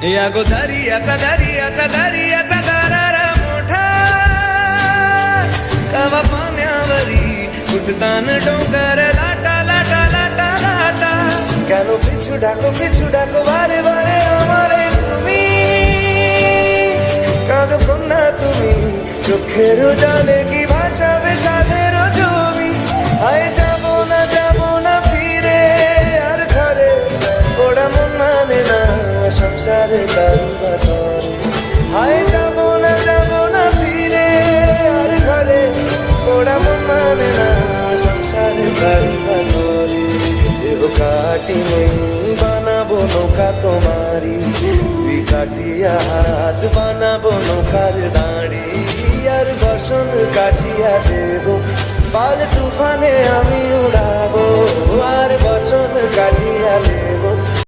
या गो दर्याचा दर्याचा दर्याचा दरारा मोठा कवा पाण्यावरी उठतान डोंगर लाटा लाटा लाटा लाटा কেন পিছু ডাকো বারে বারে আমারে তুমি কাঁদো কন্যা তুমি চোখের জলে কি ভাসাবে সাধের জমি হায় যাব না ফিরে আর ঘরে ওরা মন মানে না সংসারে কারবা করে হায় যাব না ফিরে আর ঘরে ওরা মন মানে না সংসারে কারবা করে দেহ কাটি নেই বানাবো নৌকা তোমারি দুই কাটিয়া হাত বানাবো নৌকার দাঁড়ি আর বসন কাটিয়া দেব পাল তুফানে আমি উড়াবো আর বসন কাটিয়া দেব